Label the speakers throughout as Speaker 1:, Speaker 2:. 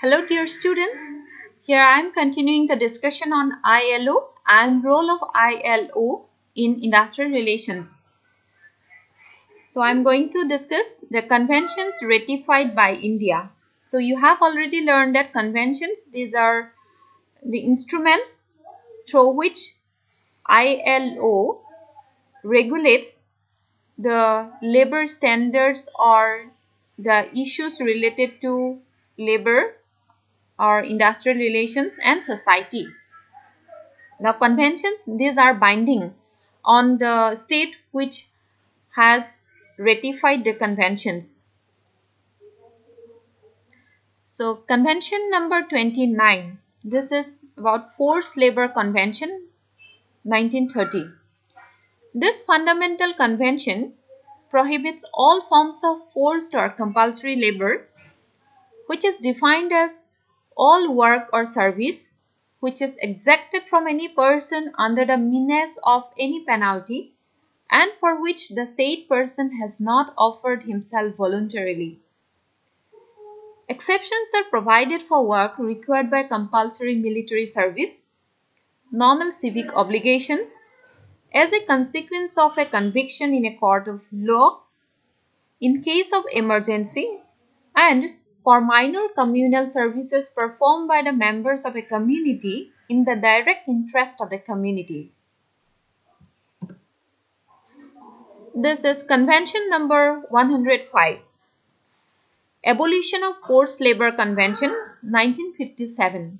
Speaker 1: Hello dear students, here I am continuing the discussion on ILO and role of ILO in industrial relations. So I am going to discuss the conventions ratified by India. So you have already learned that conventions, these are the instruments through which ILO regulates the labor standards or the issues related to labor or industrial relations and society. Now, conventions, these are binding on the state which has ratified the conventions. So, convention number 29, this is about Forced Labor Convention 1930. This fundamental convention prohibits all forms of forced or compulsory labor, which is defined as all work or service which is exacted from any person under the menace of any penalty and for which the said person has not offered himself voluntarily. Exceptions are provided for work required by compulsory military service, normal civic obligations, as a consequence of a conviction in a court of law, in case of emergency, and for minor communal services performed by the members of a community in the direct interest of the community. This is Convention number 105. Abolition of Forced Labor Convention 1957.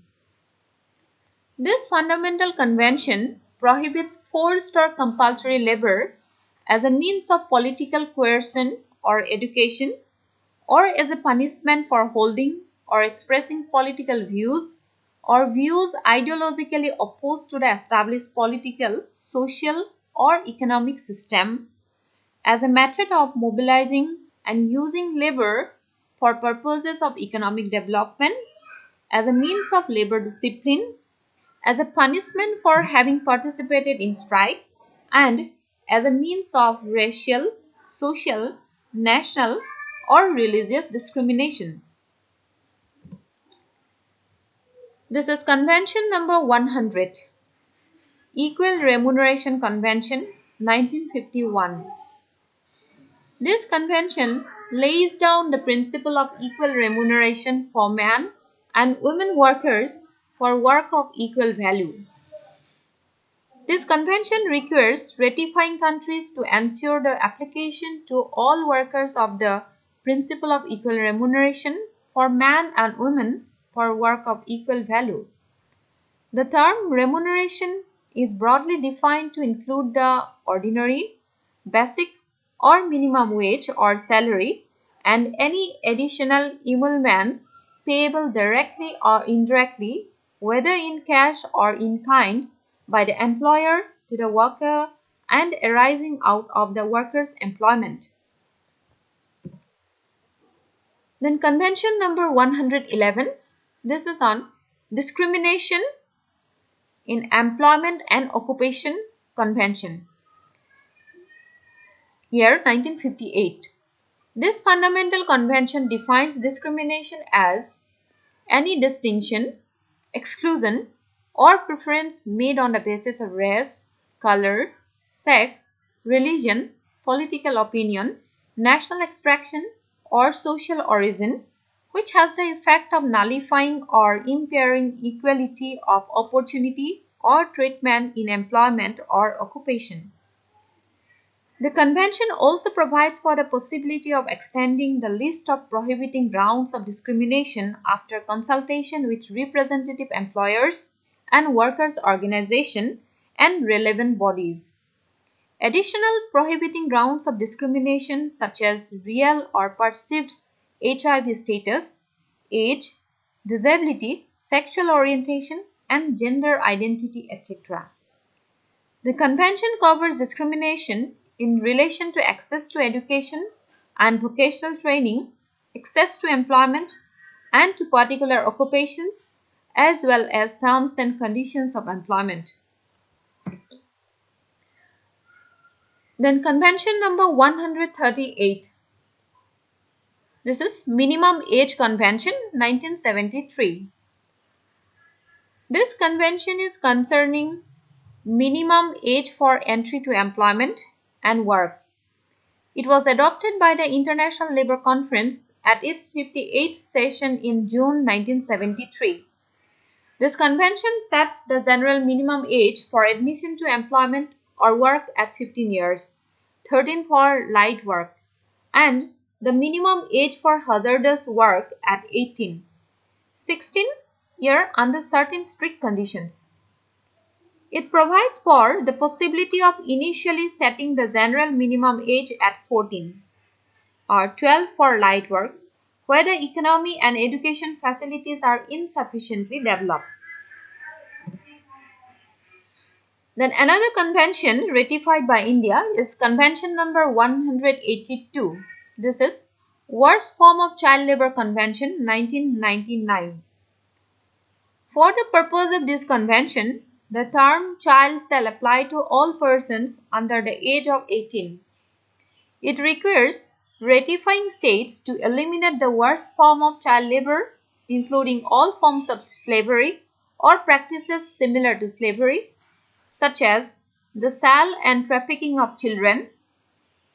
Speaker 1: This fundamental convention prohibits forced or compulsory labor as a means of political coercion or education, or as a punishment for holding or expressing political views or views ideologically opposed to the established political, social, or economic system, as a method of mobilizing and using labor for purposes of economic development, as a means of labor discipline, as a punishment for having participated in strike, and as a means of racial, social, national, or religious discrimination. This is Convention number 100, Equal Remuneration Convention 1951. This convention lays down the principle of equal remuneration for men and women workers for work of equal value. This convention requires ratifying countries to ensure the application to all workers of the principle of equal remuneration for men and women for work of equal value. The term remuneration is broadly defined to include the ordinary, basic, or minimum wage or salary and any additional emoluments payable directly or indirectly, whether in cash or in kind, by the employer to the worker and arising out of the worker's employment. Then Convention number 111, this is on discrimination in employment and occupation convention, year 1958. This fundamental convention defines discrimination as any distinction, exclusion, or preference made on the basis of race, color, sex, religion, political opinion, national extraction, or social origin, which has the effect of nullifying or impairing equality of opportunity or treatment in employment or occupation. The convention also provides for the possibility of extending the list of prohibiting grounds of discrimination after consultation with representative employers and workers' organizations and relevant bodies. Additional prohibiting grounds of discrimination such as real or perceived HIV status, age, disability, sexual orientation, and gender identity, etc. The convention covers discrimination in relation to access to education and vocational training, access to employment, and to particular occupations, as well as terms and conditions of employment. Then Convention number 138. This is Minimum Age Convention 1973. This convention is concerning minimum age for entry to employment and work. It was adopted by the International Labour Conference at its 58th session in June 1973. This convention sets the general minimum age for admission to employment or work at 15 years, 13 for light work, and the minimum age for hazardous work at 18, 16 year under certain strict conditions. It provides for the possibility of initially setting the general minimum age at 14 or 12 for light work, where the economy and education facilities are insufficiently developed. Then another convention ratified by India is Convention number 182. This is Worst Form of Child Labour Convention 1999. For the purpose of this convention, the term child shall apply to all persons under the age of 18. It requires ratifying states to eliminate the worst form of child labor, including all forms of slavery or practices similar to slavery, such as the sale and trafficking of children,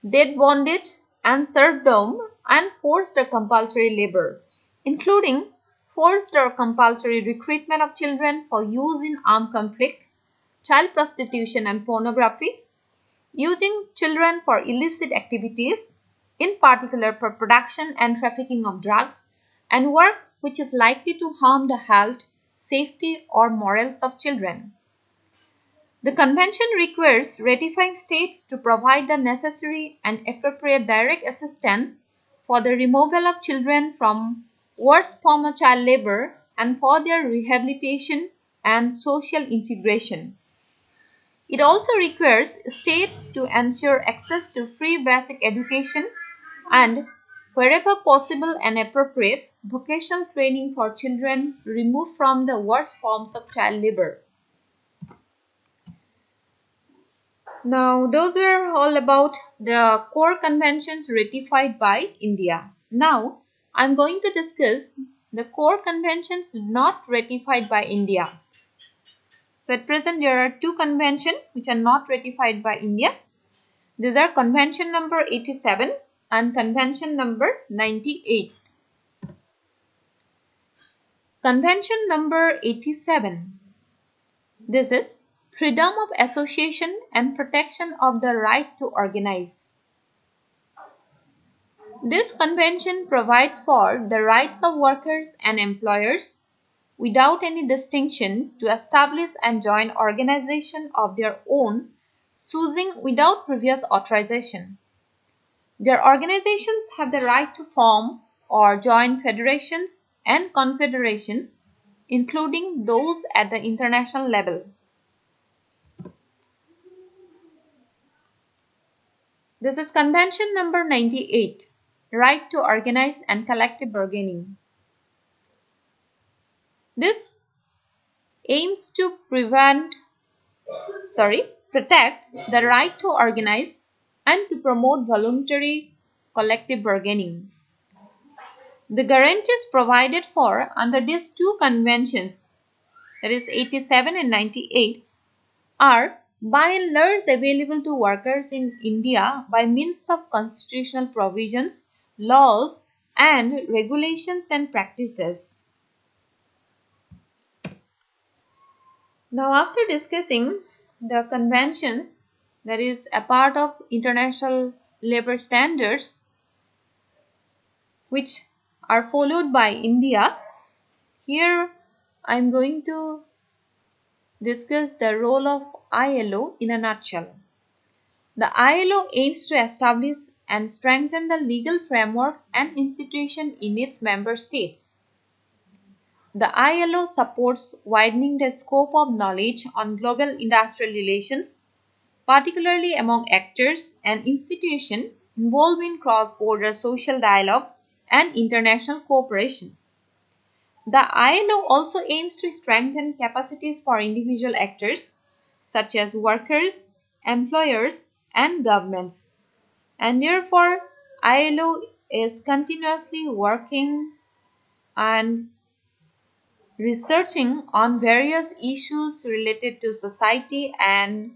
Speaker 1: debt bondage and serfdom, and forced or compulsory labor, including forced or compulsory recruitment of children for use in armed conflict, child prostitution and pornography, using children for illicit activities, in particular for production and trafficking of drugs, and work which is likely to harm the health, safety, or morals of children. The convention requires ratifying states to provide the necessary and appropriate direct assistance for the removal of children from worst form of child labor and for their rehabilitation and social integration. It also requires states to ensure access to free basic education and, wherever possible and appropriate, vocational training for children removed from the worst forms of child labor. Now, those were all about the core conventions ratified by India. Now, I'm going to discuss the core conventions not ratified by India. So, at present, there are two conventions which are not ratified by India. These are Convention number 87 and Convention number 98. Convention number 87. This is Freedom of Association and Protection of the Right to Organize. This convention provides for the rights of workers and employers without any distinction to establish and join organization of their own, choosing without previous authorization. Their organizations have the right to form or join federations and confederations, including those at the international level. This is Convention number 98, Right to Organize and Collective Bargaining. This aims to protect the right to organize and to promote voluntary collective bargaining. The guarantees provided for under these two conventions, that is 87 and 98, are by and large available to workers in India by means of constitutional provisions, laws, and regulations and practices. Now, after discussing the conventions that is a part of international labor standards which are followed by India, here I am going to discuss the role of ILO in a nutshell. The ILO aims to establish and strengthen the legal framework and institution in its member states. The ILO supports widening the scope of knowledge on global industrial relations, particularly among actors and institutions involved in cross-border social dialogue and international cooperation. The ILO also aims to strengthen capacities for individual actors such as workers, employers, and governments. And therefore, ILO is continuously working and researching on various issues related to society and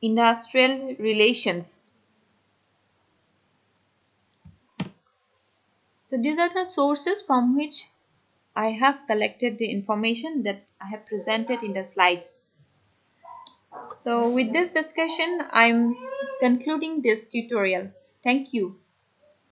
Speaker 1: industrial relations. So these are the sources from which I have collected the information that I have presented in the slides. So with this discussion, I'm concluding this tutorial. Thank you.